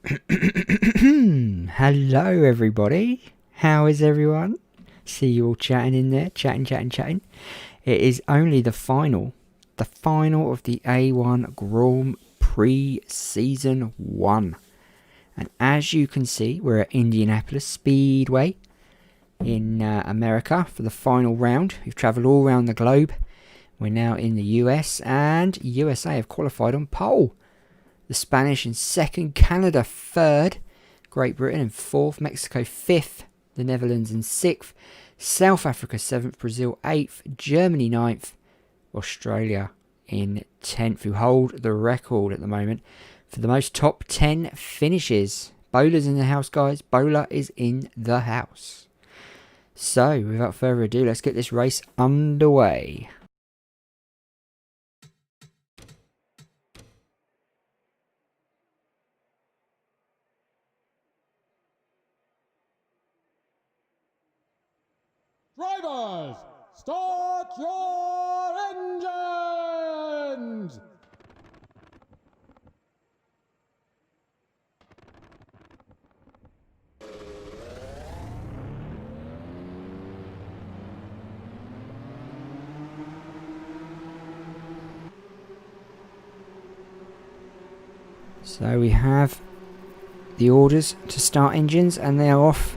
Hello everybody, how is everyone? See you all chatting in there, chatting. It is only the final of the A1 Grand Prix Season 1. And as you can see, we're at Indianapolis Speedway in America for the final round. We've travelled all around the globe. We're now in the US, and USA have qualified on pole. The Spanish in second, Canada third, Great Britain in fourth, Mexico fifth, the Netherlands in sixth, South Africa seventh, Brazil eighth, Germany ninth, Australia in 10th, who hold the record at the moment for the most top 10 finishes. Bowler's in the house, guys. Bowler is in the house. So, without further ado, let's get this race underway. Drivers, start your engines! So we have the orders to start engines, and they are off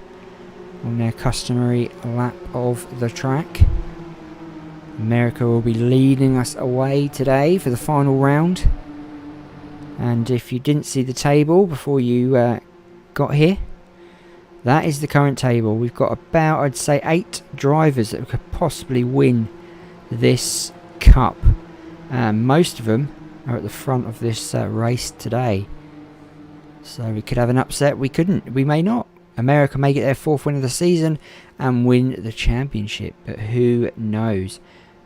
on their customary lap of the track. America will be leading us away today for the final round. And if you didn't see the table before you got here, that is the current table. We've got about, I'd say, 8 drivers that could possibly win this cup. Most of them are at the front of this race today. So we could have an upset, we couldn't, we may not. America may get their 4th win of the season and win the championship, but who knows?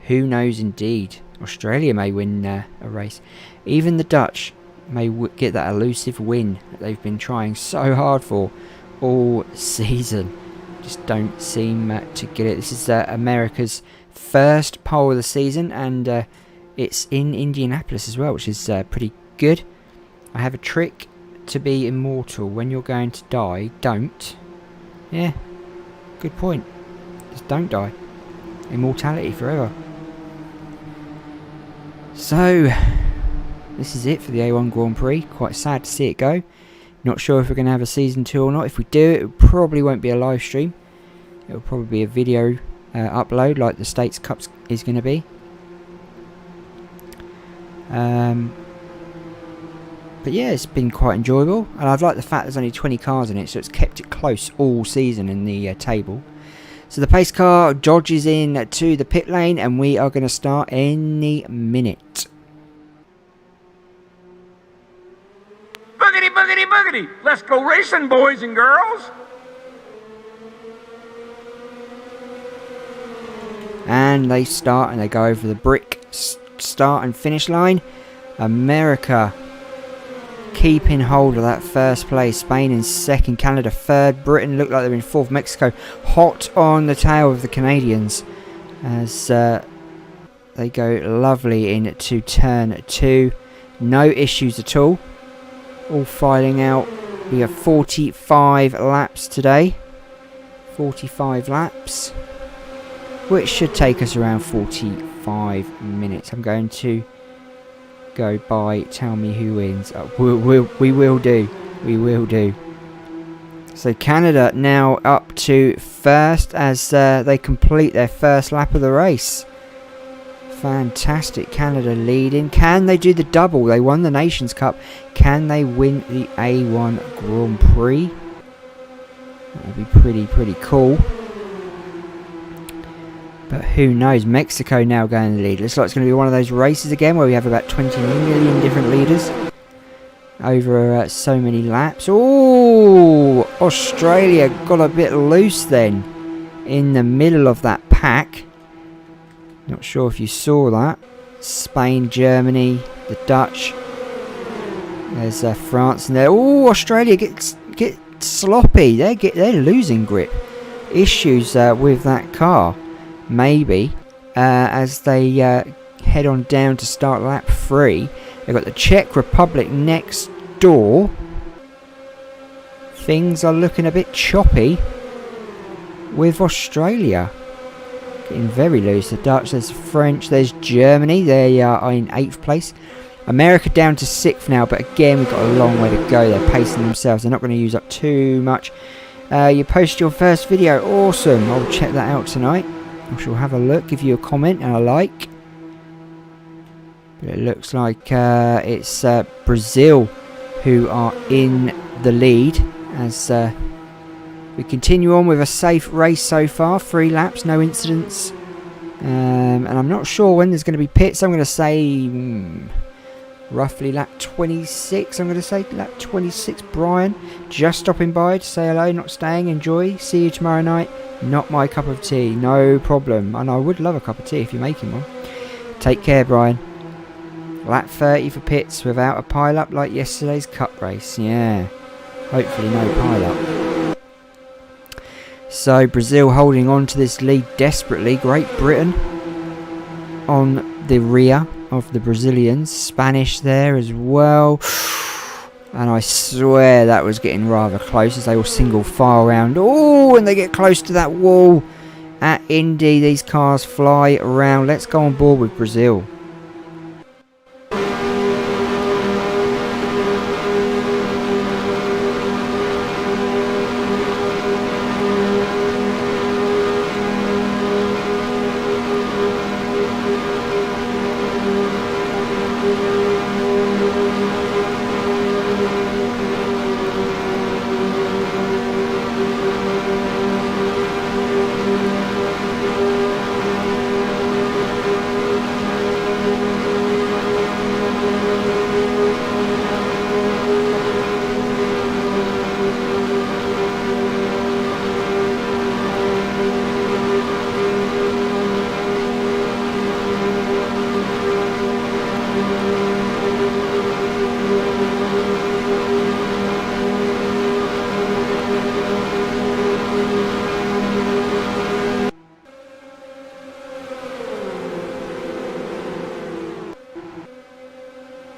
Who knows indeed? Australia may win a race. Even the Dutch may get that elusive win that they've been trying so hard for all season. Just don't seem to get it. This is America's first pole of the season, and it's in Indianapolis as well, which is pretty good. I have a trick to be immortal. When you're going to die, don't. Yeah, good point. Just don't die. Immortality forever. So, this is it for the A1 Grand Prix. Quite sad to see it go. Not sure if we're going to have a season 2 or not. If we do, it probably won't be a live stream. It will probably be a video upload like the States Cup is going to be. But yeah, it's been quite enjoyable, and I've liked the fact there's only 20 cars in it, so it's kept it close all season in the table. So the pace car dodges in to the pit lane, and we are going to start any minute. Boogity, boogity, boogity! Let's go racing, boys and girls! And they start, and they go over the brick start and finish line. America keeping hold of that first place. Spain in second, Canada third, Britain look like they're in fourth, Mexico hot on the tail of the Canadians as they go lovely into turn 2. No issues at all filing out. We have 45 laps today, 45 laps, which should take us around 45 minutes. I'm going to go by tell me who wins. We will do. So Canada now up to first as they complete their first lap of the race. Fantastic. Canada leading. Can they do the double? They won the Nations Cup. Can they win the A1 Grand Prix? That would be pretty cool. But who knows? Mexico now going the lead. Looks like it's going to be one of those races again where we have about 20 million different leaders over so many laps. Oh, Australia got a bit loose then in the middle of that pack. Not sure if you saw that. Spain, Germany, the Dutch. There's France in there. Oh, Australia get sloppy. They're losing grip. Issues with that car. Maybe as they head on down to start lap 3. They've got the Czech Republic next door. things are looking a bit choppy with Australia. Getting very loose. The Dutch, there's French, there's Germany. They are in 8th place. America down to 6th now, but again, we've got a long way to go. They're pacing themselves. They're not going to use up too much. You posted your first video. Awesome. I'll check that out tonight. I shall have a look, give you a comment and a like. But it looks like it's Brazil who are in the lead as we continue on with a safe race so far. 3 laps, no incidents. And I'm not sure when there's going to be pits. I'm going to say roughly lap 26. I'm going to say lap 26. Brian, just stopping by to say hello, not staying. Enjoy. See you tomorrow night. Not my cup of tea. No problem. And I would love a cup of tea if you're making one. Take care, Brian. Lap 30 for pits without a pile-up like yesterday's cup race. Yeah. Hopefully no pile-up. So Brazil holding on to this lead desperately. Great Britain on the rear of the Brazilians. Spanish there as well. And I swear that was getting rather close as they all single file around. Oh, and they get close to that wall at Indy. These cars fly around. Let's go on board with Brazil.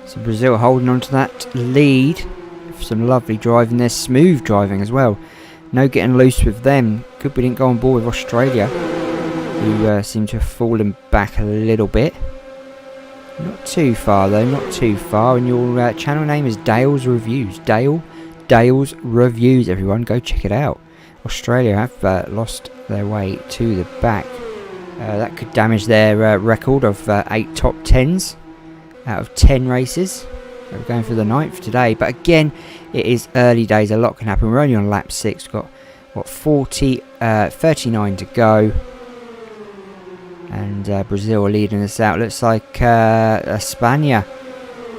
So Brazil holding on to that lead. Some lovely driving there, smooth driving as well. No getting loose with them. Good we didn't go on board with Australia, who seem to have fallen back a little bit. Not too far though, not too far. And your channel name is Dale's Reviews. Dale's Reviews, everyone. Go check it out. Australia have lost their way to the back. That could damage their record of 8 top 10s out of 10 races. We're going for the 9th today, but again, it is early days. A lot can happen. We're only on lap 6. We've got what 39 to go, and Brazil are leading us out. Looks like España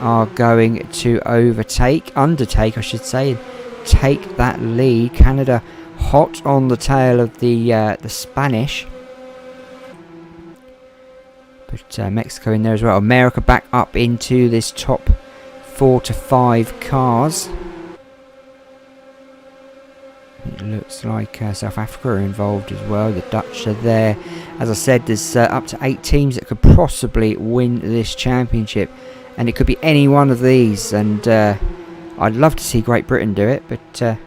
are going to undertake, I should say, take that lead. Canada hot on the tail of the Spanish. But Mexico in there as well. America back up into this top 4 to 5 cars. It looks like South Africa are involved as well. The Dutch are there. As I said, there's up to 8 teams that could possibly win this championship. And it could be any one of these. And I'd love to see Great Britain do it. But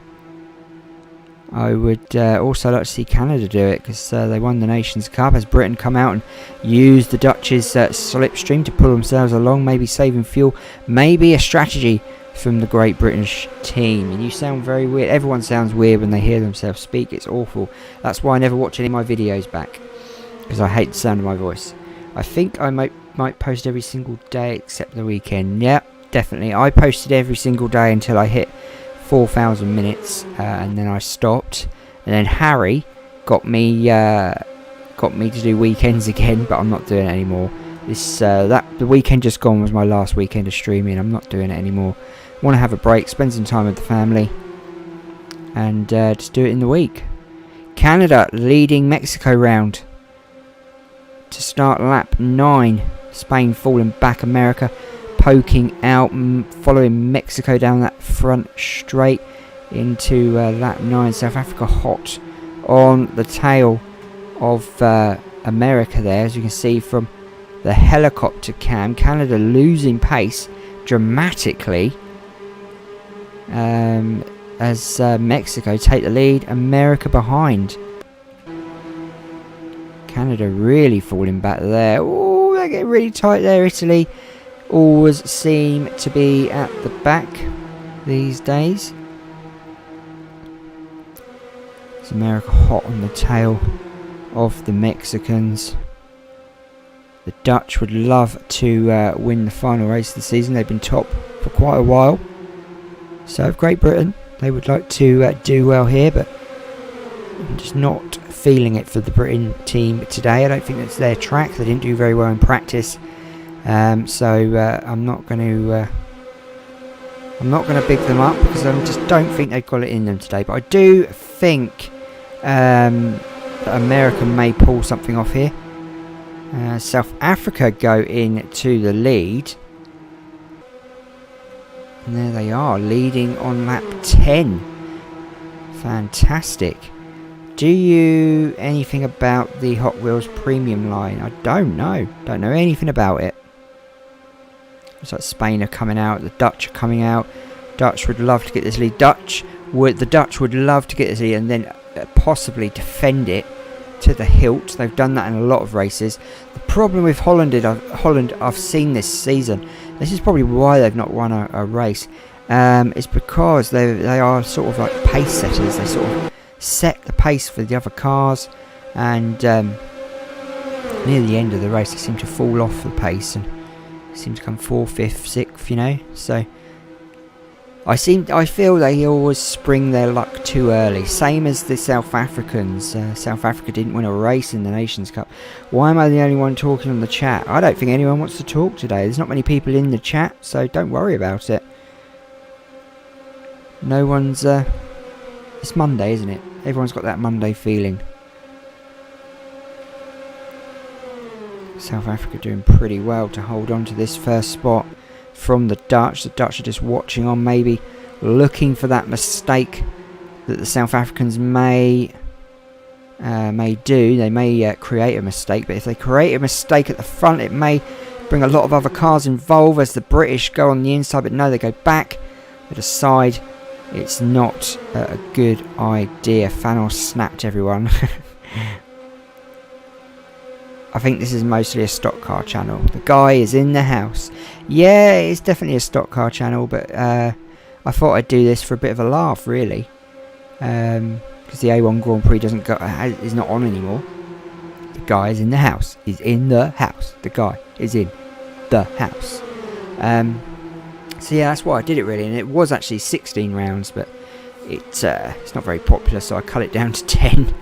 I would also like to see Canada do it, because they won the Nations Cup. Has Britain come out and used the Dutch's slipstream to pull themselves along, maybe saving fuel, maybe a strategy from the Great British team. And you sound very weird. Everyone sounds weird when they hear themselves speak. It's awful. That's why I never watch any of my videos back, because I hate the sound of my voice. I think I might post every single day except the weekend. Yeah, definitely. I posted every single day until I hit 4,000 minutes, and then I stopped. And then Harry got me to do weekends again, but I'm not doing it anymore. The weekend just gone was my last weekend of streaming. I'm not doing it anymore. Want to have a break, spend some time with the family, and just do it in the week. Canada leading Mexico round to start lap 9. Spain falling back. America poking out, following Mexico down that front straight into lap 9. South Africa hot on the tail of America there, as you can see from the helicopter cam. Canada losing pace dramatically. as Mexico take the lead, America behind. Canada really falling back there. Oh, they're getting really tight there. Italy always seem to be at the back these days. Is America hot on the tail of the Mexicans? The Dutch would love to win the final race of the season. They've been top for quite a while. So Great Britain, they would like to do well here, but I'm just not feeling it for the Britain team today. I don't think it's their track. They didn't do very well in practice, so I'm not going to big them up because I just don't think they've got it in them today. But I do think that America may pull something off here. South Africa go into the lead. And there they are, leading on lap 10. Fantastic. Do you anything about the Hot Wheels premium line? I don't know. Don't know anything about it. Looks like Spain are coming out. The Dutch are coming out. Dutch would love to get this lead. The Dutch would love to get this lead and then possibly defend it to the hilt. They've done that in a lot of races. The problem with Holland, I've seen this season, this is probably why they've not won a race, is because they are sort of like pace setters. They sort of set the pace for the other cars, and near the end of the race they seem to fall off the pace and seem to come 4th, 5th, 6th, you know. So I feel they always spring their luck too early. Same as the South Africans. South Africa didn't win a race in the Nations Cup. Why am I the only one talking on the chat? I don't think anyone wants to talk today. There's not many people in the chat, so don't worry about it. No one's... it's Monday, isn't it? Everyone's got that Monday feeling. South Africa doing pretty well to hold on to this first spot from the Dutch. The Dutch are just watching on, maybe looking for that mistake that the South Africans may do. They may create a mistake, but if they create a mistake at the front, it may bring a lot of other cars involved as the British go on the inside, but no, they go back. They decide it's not a good idea. Fanos snapped everyone. I think this is mostly a stock car channel. The guy is in the house. Yeah, it's definitely a stock car channel, but I thought I'd do this for a bit of a laugh, really. Because the A1 Grand Prix is not on anymore. The guy is in the house. He's in the house. The guy is in the house. So yeah, that's why I did it, really. And it was actually 16 rounds, but it's not very popular, so I cut it down to 10.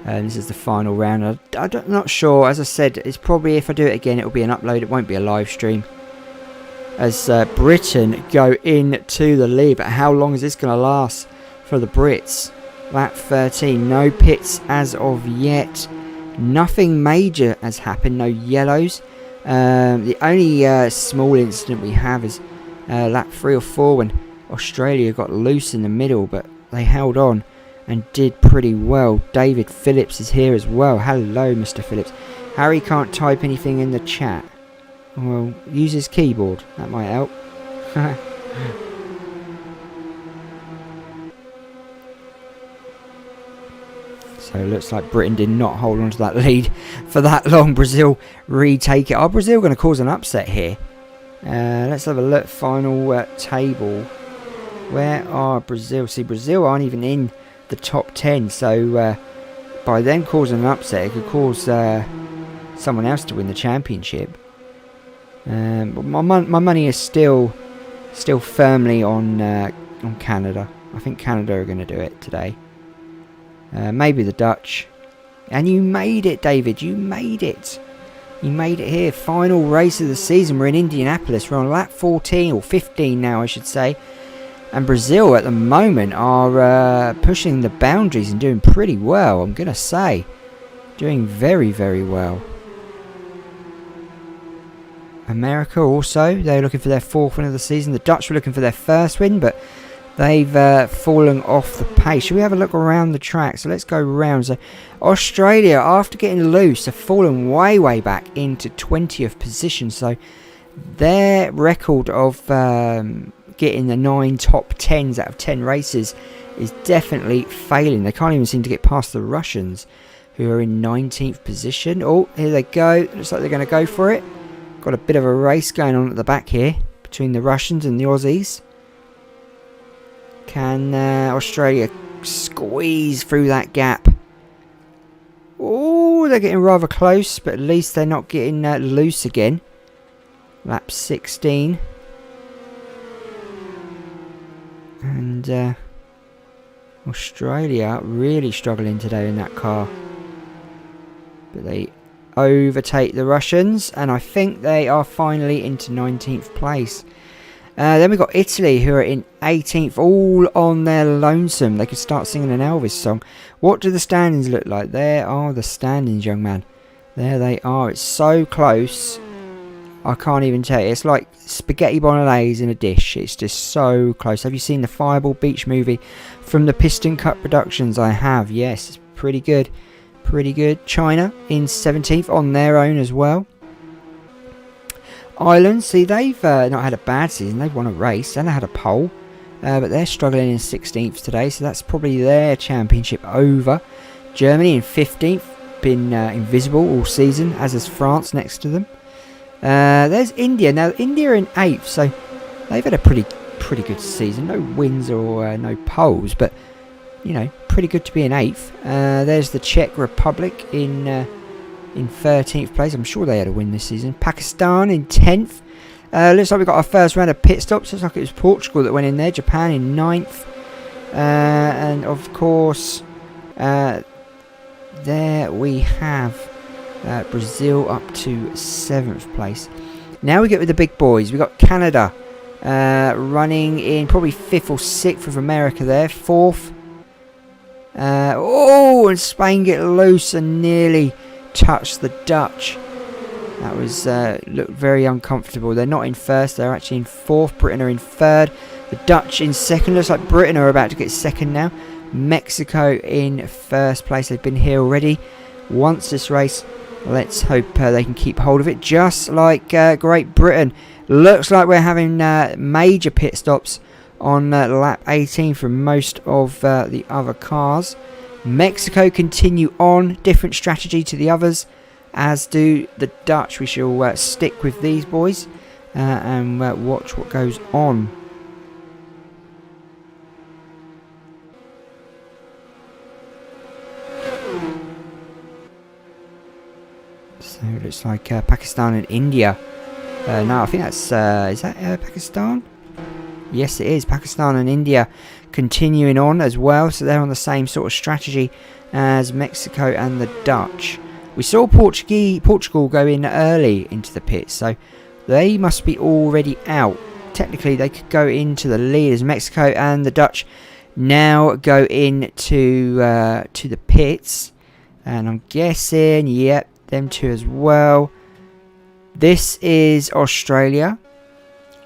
This is the final round. I'm not sure. As I said, it's probably, if I do it again, it will be an upload. It won't be a live stream. As Britain go into the lead. But how long is this going to last for the Brits? Lap 13. No pits as of yet. Nothing major has happened. No yellows. The only small incident we have is lap 3 or 4 when Australia got loose in the middle. But they held on and did pretty well. David Phillips is here as well. Hello, Mr. Phillips. Harry can't type anything in the chat. Well, use his keyboard. That might help. So it looks like Britain did not hold on to that lead for that long. Brazil retake it. Are Brazil going to cause an upset here? Let's have a look. Final table. Where are Brazil? See, Brazil aren't even in the top 10, so by them causing an upset, it could cause someone else to win the championship. But my money is still firmly on Canada. I think Canada are going to do it today. Maybe the Dutch. And you made it, David. You made it. You made it here. Final race of the season. We're in Indianapolis. We're on lap 14 or 15 now, I should say. And Brazil at the moment are pushing the boundaries and doing pretty well, I'm going to say. Doing very, very well. America also, they're looking for their 4th win of the season. The Dutch were looking for their 1st win, but they've fallen off the pace. Should we have a look around the track? So let's go around. So Australia, after getting loose, have fallen way, way back into 20th position. So their record of... getting the 9 top 10s out of 10 races is definitely failing. They can't even seem to get past the Russians, who are in 19th position. Oh, here they go. Looks like they're going to go for it. Got a bit of a race going on at the back here between the Russians and the Aussies. Can Australia squeeze through that gap? Oh, they're getting rather close, but at least they're not getting loose again. Lap 16. And Australia really struggling today in that car. But they overtake the Russians, and I think they are finally into 19th place. Then we've got Italy, who are in 18th, all on their lonesome. They could start singing an Elvis song. What do the standings look like? There are the standings, young man. There they are. It's so close. I can't even tell you. It's like spaghetti bolognese in a dish. It's just so close. Have you seen the Fireball Beach movie from the Piston Cup Productions? I have. Yes, it's pretty good. Pretty good. China in 17th on their own as well. Ireland, see, they've not had a bad season. They've won a race and they had a pole. But they're struggling in 16th today. So that's probably their championship over. Germany in 15th. Been invisible all season, as is France next to them. There's India. Now, India are in 8th. So they've had a pretty good season. No wins or no poles. But, you know, pretty good to be in 8th. There's the Czech Republic in 13th place. I'm sure they had a win this season. Pakistan in 10th. Looks like we got our first round of pit stops. Looks like it was Portugal that went in there. Japan in 9th. And of course, there we have Brazil up to 7th place. Now we get with the big boys. We got Canada running in probably 5th or 6th with America there. 4th. Oh, and Spain get loose and nearly touch the Dutch. That was looked very uncomfortable. They're not in first, they're actually in 4th. Britain are in 3rd. The Dutch in 2nd. Looks like Britain are about to get 2nd now. Mexico in 1st place. They've been here already once this race. Let's hope they can keep hold of it, just like Great Britain. Looks like we're having major pit stops on lap 18 from most of the other cars. Mexico continue on, different strategy to the others, as do the Dutch. We shall stick with these boys and watch what goes on. So it looks like Pakistan and India. No, I think that's is that Pakistan? Yes, it is. Pakistan and India continuing on as well. So they're on the same sort of strategy as Mexico and the Dutch. We saw Portugal go in early into the pits. So they must be already out. Technically, they could go into the lead as Mexico and the Dutch now go into to the pits. And I'm guessing, yep, them two as well. This is Australia.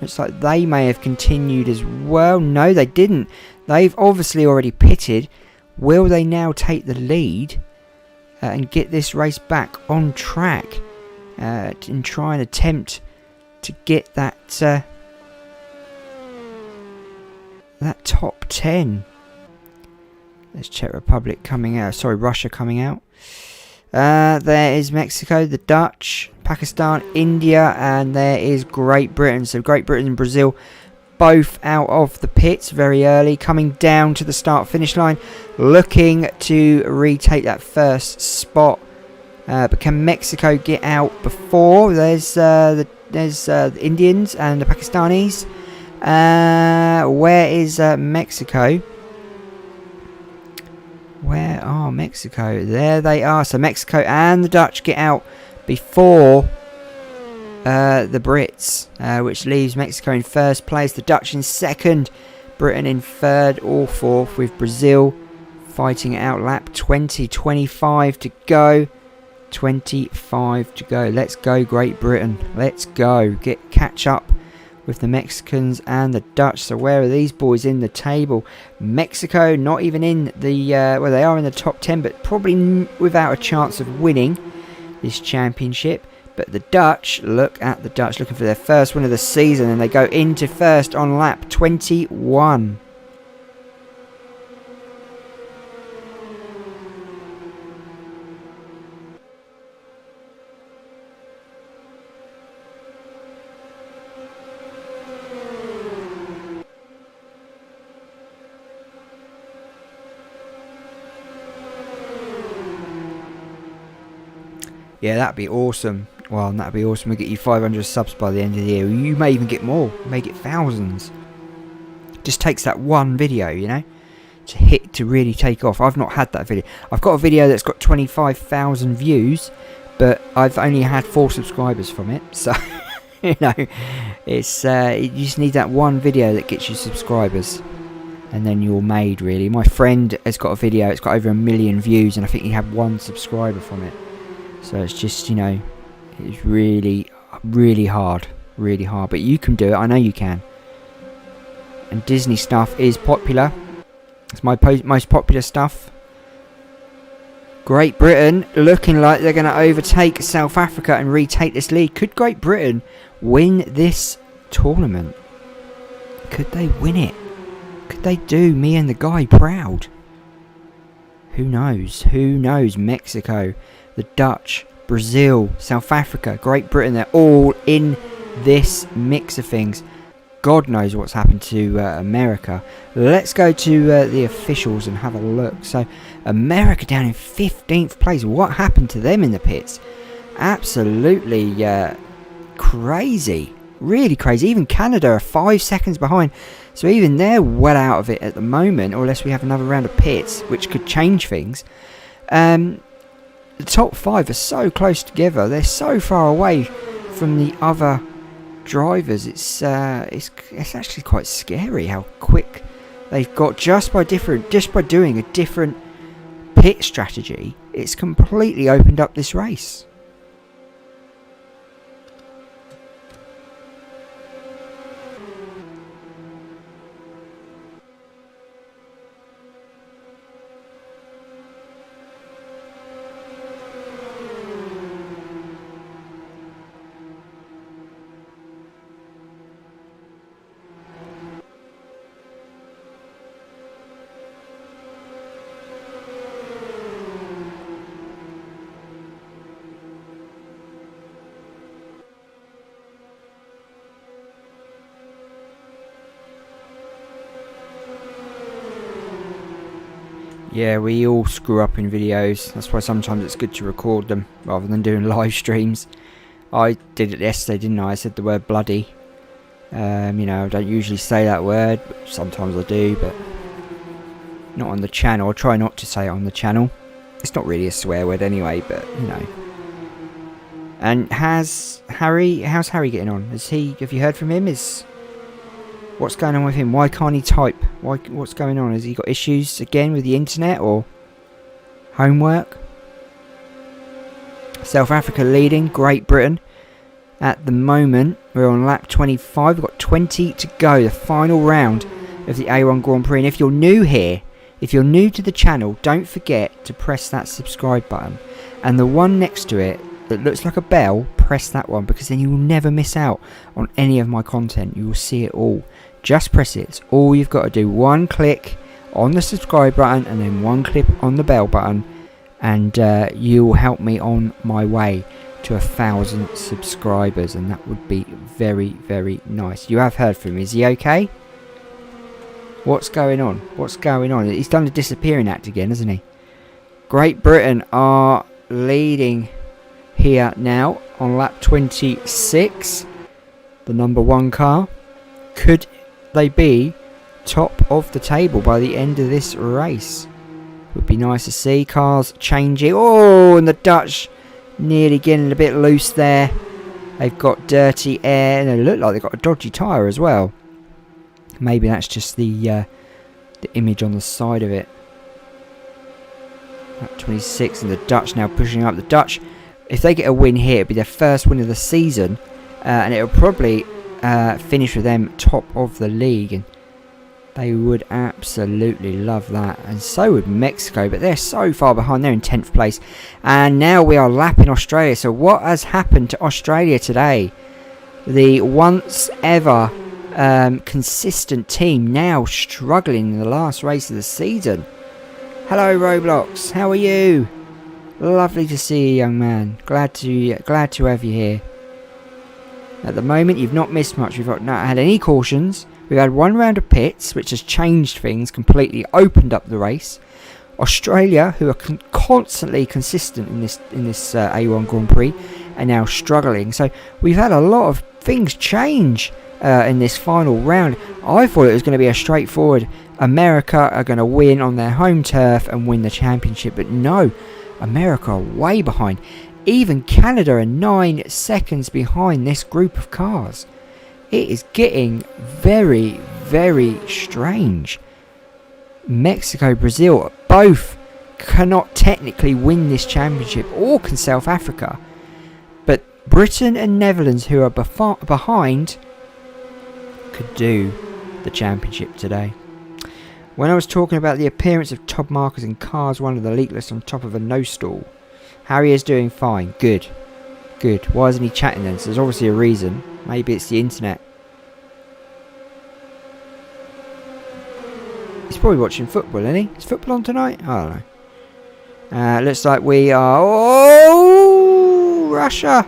Looks like they may have continued as well. No, they didn't. They've obviously already pitted. Will they now take the lead and get this race back on track and try and attempt to get that that top 10? There's Czech Republic coming out. Sorry, Russia coming out. There is Mexico, the Dutch, Pakistan, India, and there is Great Britain. So Great Britain and Brazil both out of the pits very early, coming down to the start finish line, looking to retake that first spot. But can Mexico get out before? There's the Indians and the Pakistanis. Where is Mexico? Where are Mexico? There they are. So Mexico and the Dutch get out before the Brits, which leaves Mexico in first place, the Dutch in second, Britain in third or fourth, with Brazil fighting it out. Lap 20, 25 to go. 25 to go. Let's go, Great Britain. Let's go. Catch up with the Mexicans and the Dutch. So where are these boys in the table? Mexico not even in the well, they are in the top 10, but probably without a chance of winning this championship. But the Dutch, look at the Dutch looking for their first win of the season, and they go into first on lap 21. Yeah, that'd be awesome. Well, that'd be awesome. We'll get you 500 subs by the end of the year. You may even get more. You may get thousands. Just takes that one video, you know, to really take off. I've not had that video. I've got a video that's got 25,000 views, but I've only had 4 subscribers from it. So, you know, it's you just need that one video that gets you subscribers, and then you're made, really. My friend has got a video. It's got over 1 million views, and I think he had 1 subscriber from it. So it's just, you know, it's really, really hard. Really hard. But you can do it. I know you can. And Disney stuff is popular. It's my most popular stuff. Great Britain looking like they're going to overtake South Africa and retake this lead. Could Great Britain win this tournament? Could they win it? Could they do me and the guy proud? Who knows? Who knows? Mexico, the Dutch, Brazil, South Africa, Great Britain, they're all in this mix of things. God knows what's happened to America. Let's go to the officials and have a look. So, America down in 15th place. What happened to them in the pits? Absolutely crazy. Really crazy. Even Canada are 5 seconds behind. So even they're well out of it at the moment. Or unless we have another round of pits, which could change things. The top 5 are so close together. They're so far away from the other drivers. It's actually quite scary how quick they've got just by doing a different pit strategy. It's completely opened up this race. Yeah, we all screw up in videos. That's why sometimes it's good to record them rather than doing live streams. I did it yesterday, didn't I? I said the word bloody. You know, I don't usually say that word, but sometimes I do, but not on the channel. I try not to say it on the channel. It's not really a swear word anyway, but you know. And how's Harry getting on? Have you heard from him? What's going on with him? Why can't he type? What's going on? Has he got issues again with the internet or homework? South Africa leading Great Britain. At the moment, we're on lap 25. We've got 20 to go. The final round of the A1 Grand Prix. And if you're new here, if you're new to the channel, don't forget to press that subscribe button. And the one next to it that looks like a bell, press that one, because then you will never miss out on any of my content. You will see it all. Just press it. It's all you've got to do. One click on the subscribe button and then one click on the bell button, and you will help me on my way to 1,000 subscribers, and that would be very, very nice. You have heard from him. Is he okay? What's going on? What's going on? He's done the disappearing act again, hasn't he? Great Britain are leading here now on lap 26. The number 1 car. Could they be top of the table by the end of this race? Would be nice to see. Cars changing. Oh, and the Dutch nearly getting a bit loose there. They've got dirty air, and they look like they've got a dodgy tyre as well. Maybe that's just the image on the side of it. Lap 26, and the Dutch now pushing up. The Dutch, if they get a win here, it'll be their first win of the season, and it'll probably finish with them top of the league, and they would absolutely love that, and so would Mexico, but they're so far behind. They're in 10th place, and now we are lapping Australia. So what has happened to Australia today? The once ever consistent team now struggling in the last race of the season. Hello Roblox, how are you? Lovely to see you, young man. Glad to have you here. At the moment, you've not missed much. We've not had any cautions. We've had one round of pits, which has changed things completely, opened up the race. Australia, who are constantly consistent in this A1 Grand Prix, are now struggling. So we've had a lot of things change in this final round. I thought it was going to be a straightforward America are going to win on their home turf and win the championship, but no, America are way behind. Even Canada are 9 seconds behind this group of cars. It is getting very, very strange. Mexico, Brazil, both cannot technically win this championship, or can South Africa. But Britain and Netherlands, who are behind, could do the championship today. When I was talking about the appearance of top markers in Cars 1 of the leak list on top of a no stall, Harry is doing fine. Good. Good. Why isn't he chatting then? So there's obviously a reason. Maybe it's the internet. He's probably watching football, isn't he? Is football on tonight? I don't know. Looks like we are... Oh! Russia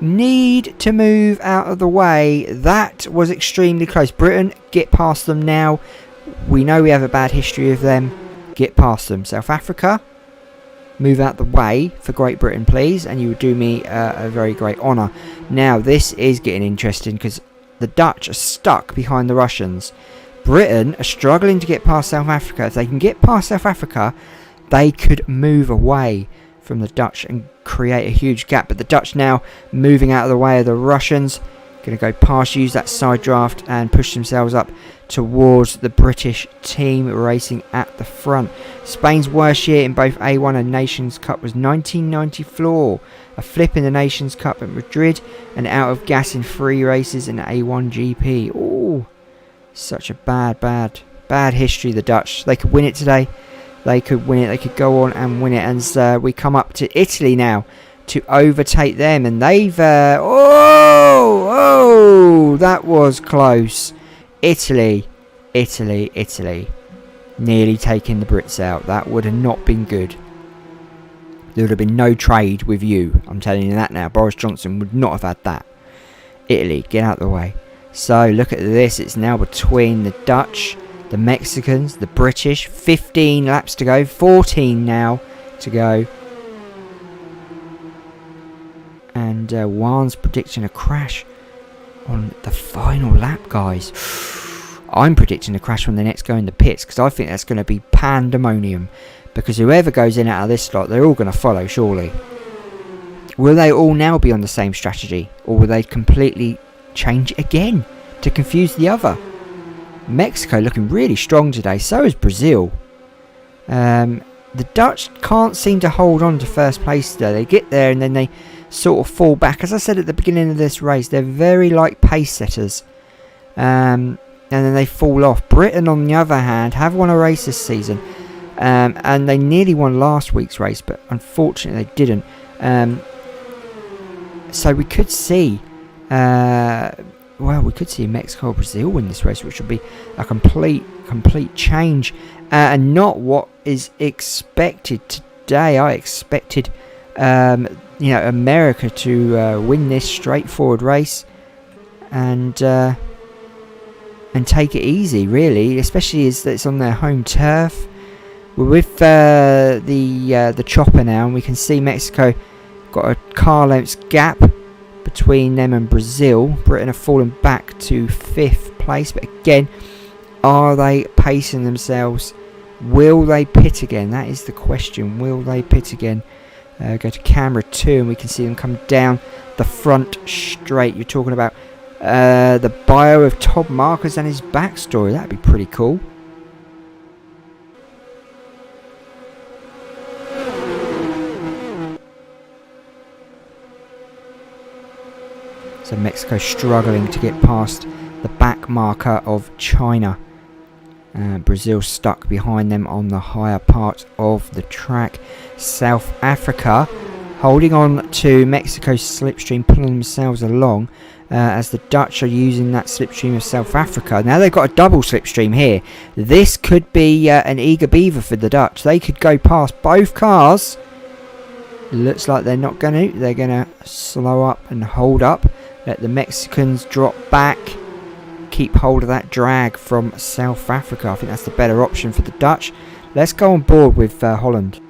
need to move out of the way. That was extremely close. Britain, get past them now. We know we have a bad history of them. Get past them. South Africa, move out the way for Great Britain, please. And you would do me a very great honour. Now, this is getting interesting because the Dutch are stuck behind the Russians. Britain are struggling to get past South Africa. If they can get past South Africa, they could move away from the Dutch and create a huge gap. But the Dutch now moving out of the way of the Russians. Going to go past, use that side draft and push themselves up towards the British team racing at the front. Spain's worst year in both A1 and Nations Cup was 1994. A flip in the Nations Cup at Madrid and out of gas in 3 races in A1 GP. Oh, such a bad history, the Dutch. They could win it today. They could win it. They could go on and win it. And we come up to Italy now to overtake them. And they've... Oh, that was close. Italy. Nearly taking the Brits out. That would have not been good. There would have been no trade with you. I'm telling you that now. Boris Johnson would not have had that. Italy, get out of the way. So, look at this. It's now between the Dutch, the Mexicans, the British. 15 laps to go. 14 now to go. And Juan's predicting a crash on the final lap, guys. I'm predicting a crash when they next go in the pits, because I think that's going to be pandemonium. Because whoever goes in out of this slot, they're all going to follow, surely. Will they all now be on the same strategy? Or will they completely change it again to confuse the other? Mexico looking really strong today. So is Brazil. The Dutch can't seem to hold on to first place today. They get there and then they sort of fall back. As I said at the beginning of this race, they're very like pace setters. And then they fall off. Britain, on the other hand, have won a race this season. And they nearly won last week's race, but unfortunately they didn't. So we could see... we could see Mexico or Brazil win this race, which would be a complete change. And not what is expected today. I expected... America to win this straightforward race and take it easy, really, especially as it's on their home turf. We're with the chopper now, and we can see Mexico got a car lengths gap between them and Brazil. Britain have fallen back to 5th place, but again, are they pacing themselves? Will they pit again? That is the question. Will they pit again? Go to camera 2 and we can see them come down the front straight. You're talking about the bio of Todd Marcus and his backstory. That'd be pretty cool. So Mexico struggling to get past the back marker of China. Brazil stuck behind them on the higher part of the track. South Africa holding on to Mexico's slipstream, pulling themselves along as the Dutch are using that slipstream of South Africa. Now they've got a double slipstream here. This could be an eager beaver for the Dutch. They could go past both cars. Looks like they're not going to. They're going to slow up and hold up. Let the Mexicans drop back. Keep hold of that drag from South Africa. I think that's the better option for the Dutch. Let's go on board with Holland.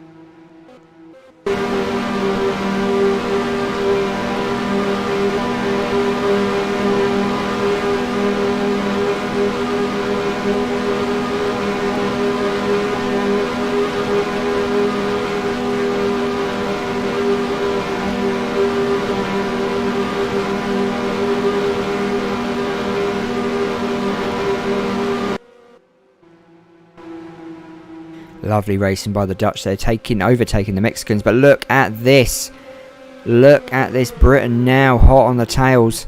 Lovely racing by the Dutch. They're overtaking the Mexicans. But look at this. Look at this. Britain now hot on the tails.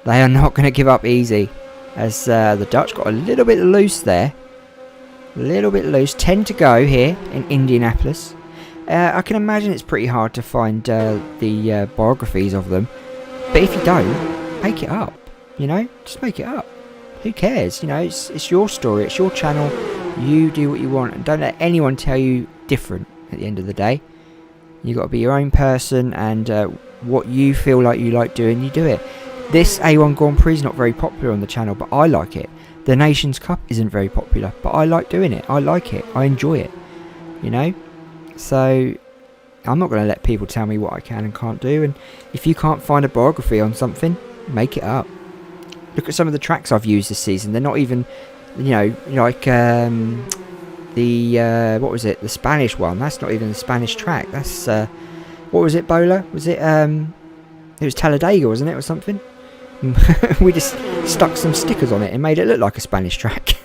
They are not going to give up easy. As the Dutch got a little bit loose there. A little bit loose. 10 to go here in Indianapolis. I can imagine it's pretty hard to find the biographies of them. But if you don't, make it up. You know, just make it up. Who cares? You know, it's your story. It's your channel. You do what you want, and don't let anyone tell you different at the end of the day. You got to be your own person, and what you feel like you like doing, you do it. This A1 Grand Prix is not very popular on the channel, but I like it. The Nations Cup isn't very popular, but I like doing it. I like it. I enjoy it. You know? So, I'm not going to let people tell me what I can and can't do, and if you can't find a biography on something, make it up. Look at some of the tracks I've used this season. They're not even... You know, like what was it? The Spanish one. That's not even the Spanish track. That's what was it? Bola? Was it? It was Talladega, wasn't it, or something? We just stuck some stickers on it and made it look like a Spanish track.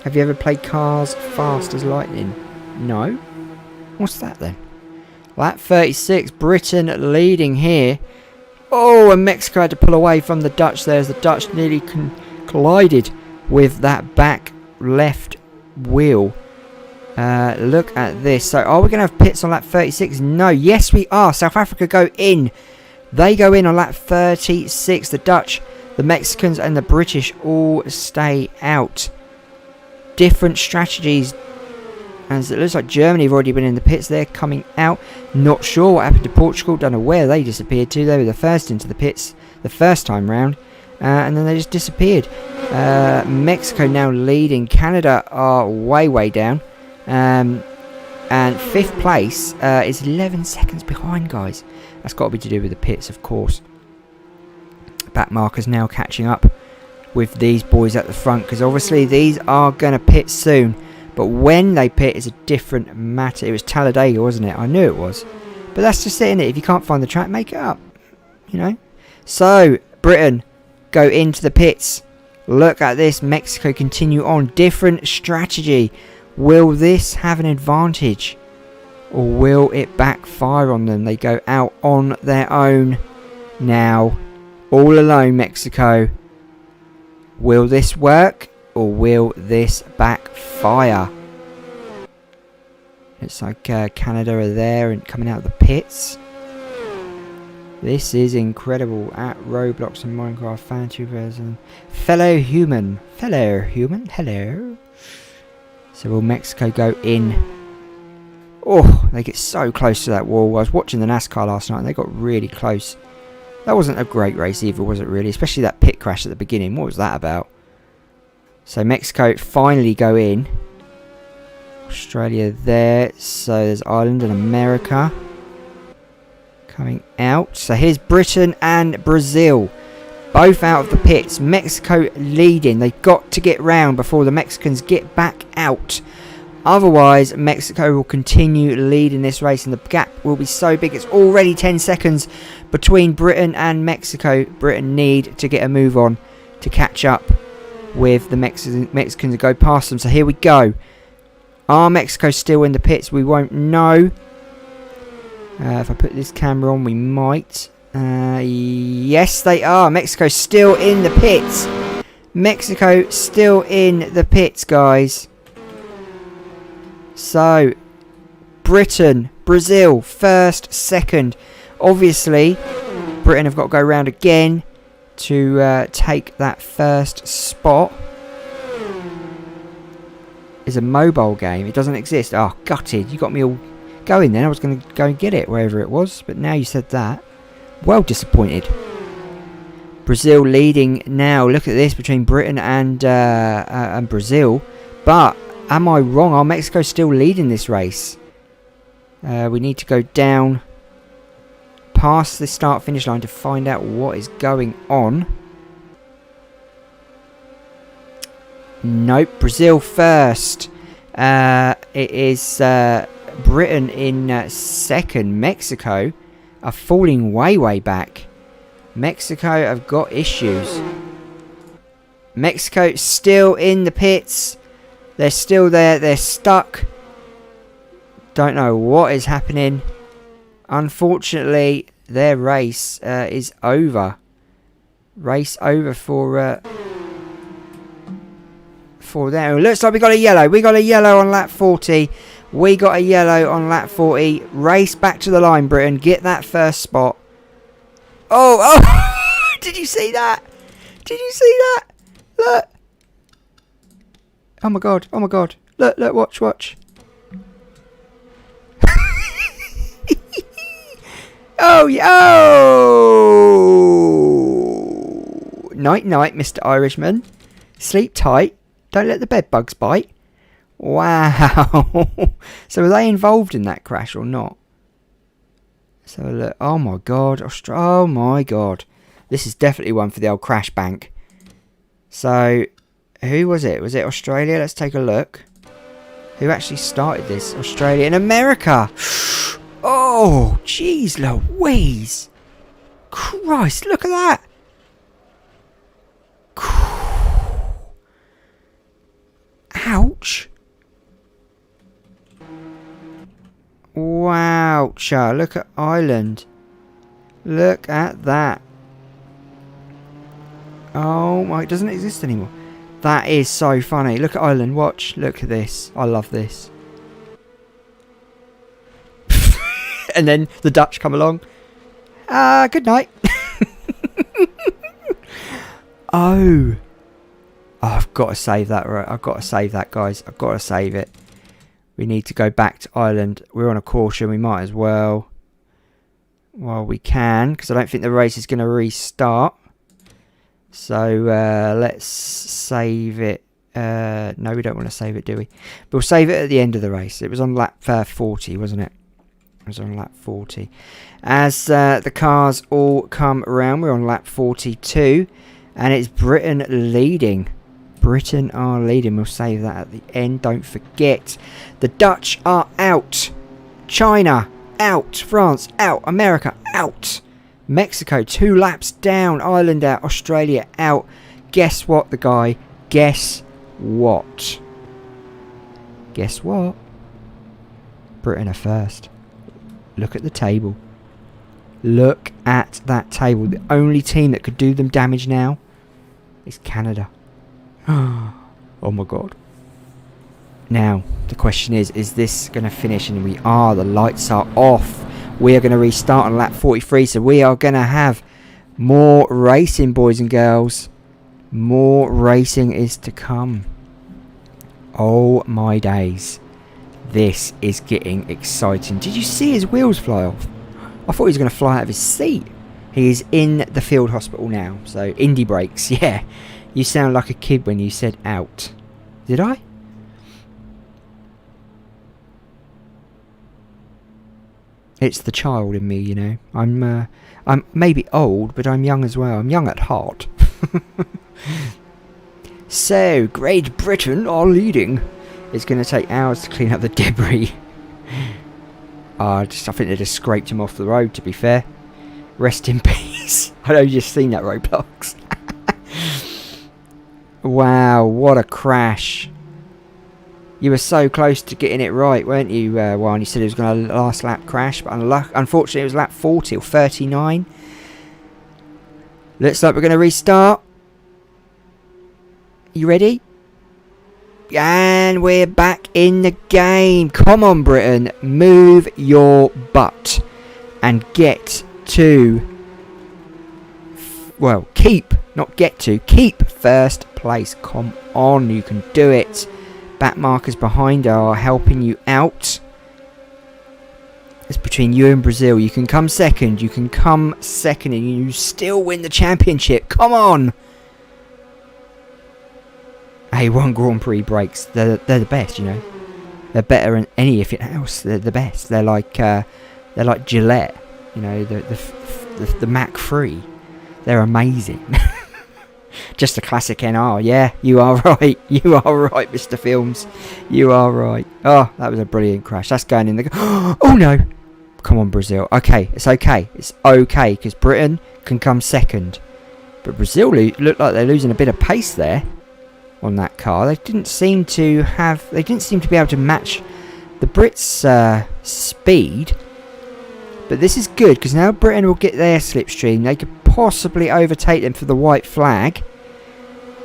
Have you ever played Cars Fast as Lightning? No. What's that then? Lap 36. Britain leading here. Oh, and Mexico had to pull away from the Dutch there as the Dutch nearly collided with that back left wheel. Look at this. So are we going to have pits on lap 36? No. Yes, we are. South Africa go in. They go in on lap 36. The Dutch, the Mexicans and the British all stay out. Different strategies. As it looks like Germany have already been in the pits. They're coming out. Not sure what happened to Portugal. Don't know where they disappeared to. They were the first into the pits the first time round. And then they just disappeared. Mexico now leading. Canada are way down. And 5th place is 11 seconds behind, guys. That's got to be to do with the pits, of course. Back markers now catching up with these boys at the front, because obviously these are going to pit soon. But when they pit is a different matter. It was Talladega, wasn't it? I knew it was. But that's just it, innit? If you can't find the track, make it up. You know? So, Britain go into the pits. Look at this. Mexico continue on. Different strategy. Will this have an advantage? Or will it backfire on them? They go out on their own now. All alone, Mexico. Will this work? Or will this backfire? It's like Canada are there and coming out of the pits. This is incredible. At Roblox and Minecraft FanTubers and fellow human. Hello. So will Mexico go in? Oh, they get so close to that wall. I was watching the NASCAR last night and they got really close. That wasn't a great race either, was it really? Especially that pit crash at the beginning. What was that about? So Mexico finally go in. Australia there. So there's Ireland and America coming out. So here's Britain and Brazil. Both out of the pits. Mexico leading. They've got to get round before the Mexicans get back out. Otherwise, Mexico will continue leading this race and the gap will be so big. It's already 10 seconds between Britain and Mexico. Britain need to get a move on to catch up with the Mexicans and go past them. So here we go. Are Mexico still in the pits? We won't know. If I put this camera on, we might. Yes, they are. Mexico still in the pits. Mexico still in the pits, guys. So, Britain, Brazil, first, second. Obviously, Britain have got to go round again to take that first spot. It's a mobile game. It doesn't exist. Oh, gutted. You got me all going then. I was going to go and get it wherever it was. But now you said that. Well disappointed. Brazil leading now. Look at this between Britain and Brazil. But am I wrong? Are Mexico still leading this race? We need to go down past the start-finish line to find out what is going on. Nope, Brazil first. It is Britain in second. Mexico are falling way back. Mexico have got issues. Mexico still in the pits. They're still there. They're stuck. Don't know what is happening. Unfortunately, their race is over. Race over for them. Looks like we got a yellow. We got a yellow on lap 40. We got a yellow on lap 40. Race back to the line, Britain. Get that first spot. Oh! Did you see that? Did you see that? Look. Oh my god. Oh my god. Look, watch. Oh, yeah. Oh! Night, Mr. Irishman. Sleep tight. Don't let the bed bugs bite. Wow. So were they involved in that crash or not? So look. Oh my god. Oh my god. This is definitely one for the old crash bank. So, who was it? Was it Australia? Let's take a look. Who actually started this? Australia and America. Oh, jeez Louise. Christ, look at that. Ouch. Wowcha. Look at Ireland. Look at that. Oh my, it doesn't exist anymore. That is so funny. Look at Ireland. Watch. Look at this. I love this. And then the Dutch come along. Good night. Oh. I've got to save that, right? I've got to save that, guys. I've got to save it. We need to go back to Ireland. We're on a caution. We might as well. While we can. Because I don't think the race is going to restart. So let's save it. No, we don't want to save it, do we? We'll save it at the end of the race. It was on lap 40, wasn't it? It was on lap 40. As the cars all come around, we're on lap 42. And it's Britain leading. Britain are leading. We'll save that at the end. Don't forget. The Dutch are out. China out. France out. America out. Mexico 2 laps down. Ireland out. Australia out. Guess what, the guy? Guess what? Guess what? Britain are first. Look at the table. Look at that table. The only team that could do them damage now is Canada. Oh my god. Now, the question is this going to finish? And we are. The lights are off. We are going to restart on lap 43. So we are going to have more racing, boys and girls. More racing is to come. Oh my days. This is getting exciting. Did you see his wheels fly off? I thought he was going to fly out of his seat. He is in the field hospital now. So, Indy brakes. Yeah. You sound like a kid when you said out. Did I? It's the child in me, you know. I'm maybe old, but I'm young as well. I'm young at heart. So, Great Britain are leading. It's going to take hours to clean up the debris. I think they just scraped him off the road, to be fair. Rest in peace. I know you've just seen that, Roblox. Wow, what a crash. You were so close to getting it right, weren't you, Juan? You said it was going to last lap crash, but unfortunately it was lap 40 or 39. Looks like we're going to restart. You ready? And we're back in the game. Come on, Britain. Move your butt. And get to... Well, keep. Not get to. Keep first place. Come on. You can do it. Back markers behind are helping you out. It's between you and Brazil. You can come second. You can come second and you still win the championship. Come on. A1 Grand Prix brakes. They're the best, you know. They're better than anything else. They're the best. They're like Gillette, you know, the Mach 3. They're amazing. Just a classic NR. Yeah, you are right. You are right, Mr. Films. You are right. Oh, that was a brilliant crash. That's going in the... Oh, no. Come on, Brazil. Okay, it's okay. It's okay, because Britain can come second. But Brazil look like they're losing a bit of pace there on that car. They didn't seem to be able to match the Brits' speed. But this is good, because now Britain will get their slipstream. They could possibly overtake them for the white flag.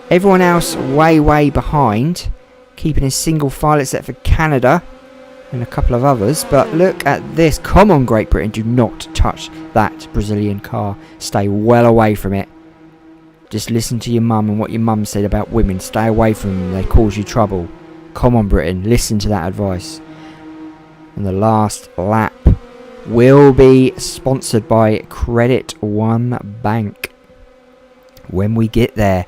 Everyone else way behind, keeping in single file except for Canada and a couple of others. But look at this. Come on, Great Britain. Do not touch that Brazilian car. Stay well away from it. Just listen to your mum and what your mum said about women. Stay away from them. They cause you trouble. Come on, Britain. Listen to that advice. And the last lap will be sponsored by Credit One Bank. When we get there.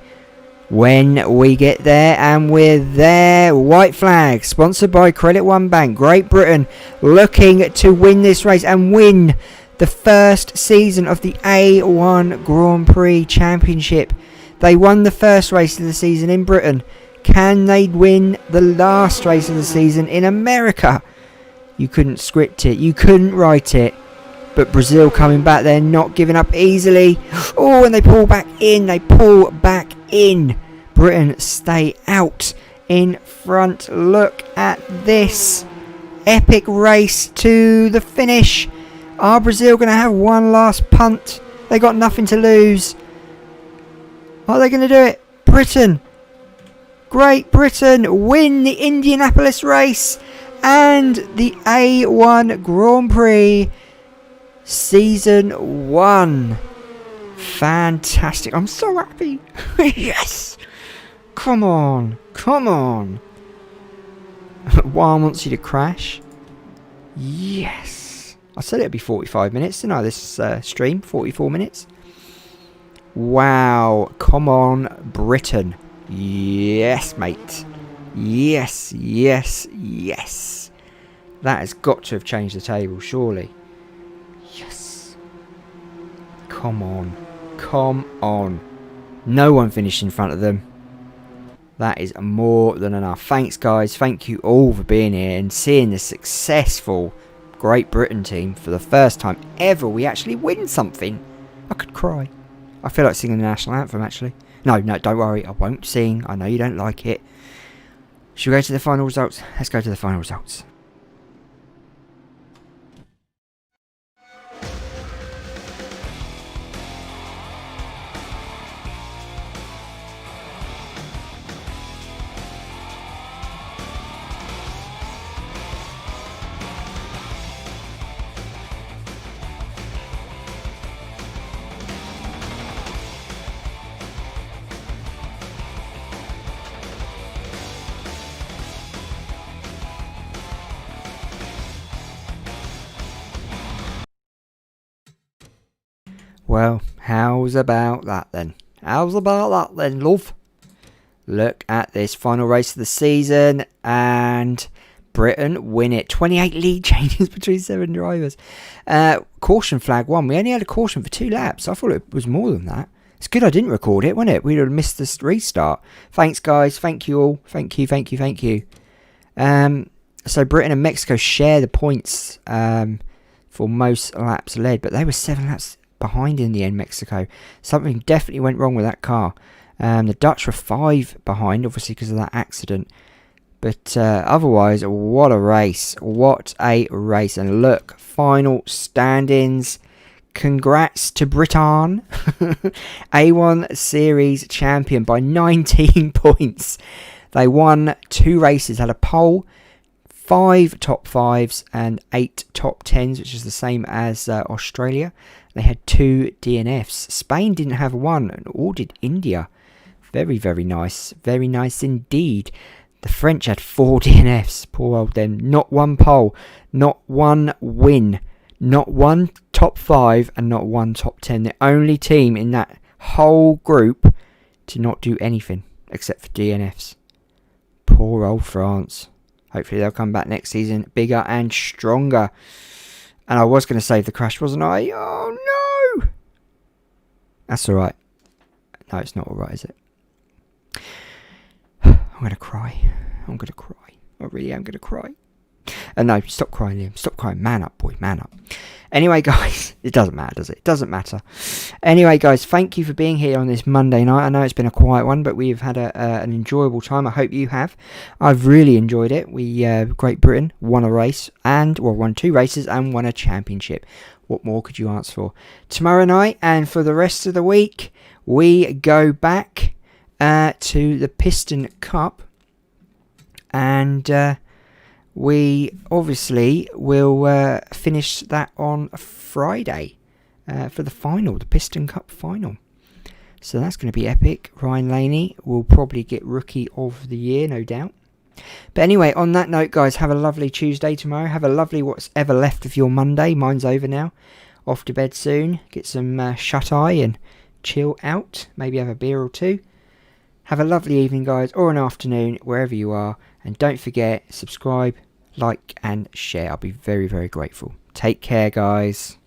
And we're there. White flag. Sponsored by Credit One Bank. Great Britain looking to win this race and win the first season of the A1 Grand Prix Championship. They won the first race of the season in Britain. Can they win the last race of the season in America? You couldn't script it. You couldn't write it. But Brazil coming back there, not giving up easily. Oh, and they pull back in. Britain stay out in front. Look at this. Epic race to the finish. Are Brazil going to have one last punt? They got nothing to lose. Are they going to do it? Britain. Great Britain win the Indianapolis race and the A1 Grand Prix Season 1. Fantastic. I'm so happy. Yes. Come on. One wants you to crash. Yes. I said it'd be 45 minutes, didn't I? This stream, 44 minutes. Wow. Come on, Britain. Yes, mate. Yes. That has got to have changed the table, surely. Yes. Come on. No one finished in front of them. That is more than enough. Thanks, guys. Thank you all for being here and seeing the successful Great Britain team for the first time ever. We actually win something. I could cry. I feel like singing the national anthem, actually. No, don't worry. I won't sing. I know you don't like it. Should we go to the final results? Let's go to the final results. Well, how's about that then? Love? Look at this final race of the season, and Britain win it. 28 lead changes between 7 drivers. Caution flag 1. We only had a caution for 2 laps. I thought it was more than that. It's good I didn't record it, wasn't it? We'd have missed the restart. Thanks, guys. Thank you all. Thank you. So Britain and Mexico share the points for most laps led, but they were 7 laps behind in the end. Mexico, something definitely went wrong with that car. The Dutch were 5 behind, obviously because of that accident, but otherwise, what a race. And look, final standings. Congrats to Britain. A1 Series champion by 19 points. They won 2 races, had a pole, 5 top 5s and 8 top 10s, which is the same as Australia. They had 2 DNFs. Spain didn't have 1, and or did India. Very, very nice. Very nice indeed. The French had 4 DNFs. Poor old them. Not 1 pole. Not 1 win. Not 1 top 5 and not 1 top 10. The only team in that whole group to not do anything except for DNFs. Poor old France. Hopefully they'll come back next season bigger and stronger. And I was going to save the crash, wasn't I? Oh no! That's alright. No, it's not alright, is it? I'm going to cry. I'm going to cry. I really am going to cry. No, stop crying, Liam. Stop crying. Man up, boy. Man up. Anyway, guys, it doesn't matter, does it? It doesn't matter. Anyway, guys, thank you for being here on this Monday night. I know it's been a quiet one, but we've had an enjoyable time. I hope you have. I've really enjoyed it. Great Britain won a race won 2 races and won a championship. What more could you ask for? Tomorrow night and for the rest of the week, we go back to the Piston Cup, and we obviously will finish that on Friday for the final, the Piston Cup final. So that's going to be epic. Ryan Laney will probably get Rookie of the Year, no doubt. But anyway, on that note, guys, have a lovely Tuesday tomorrow. Have a lovely what's ever left of your Monday. Mine's over now. Off to bed soon. Get some shut-eye and chill out. Maybe have a beer or two. Have a lovely evening, guys, or an afternoon, wherever you are. And don't forget, subscribe, like, and share. I'll be very, very grateful. Take care, guys.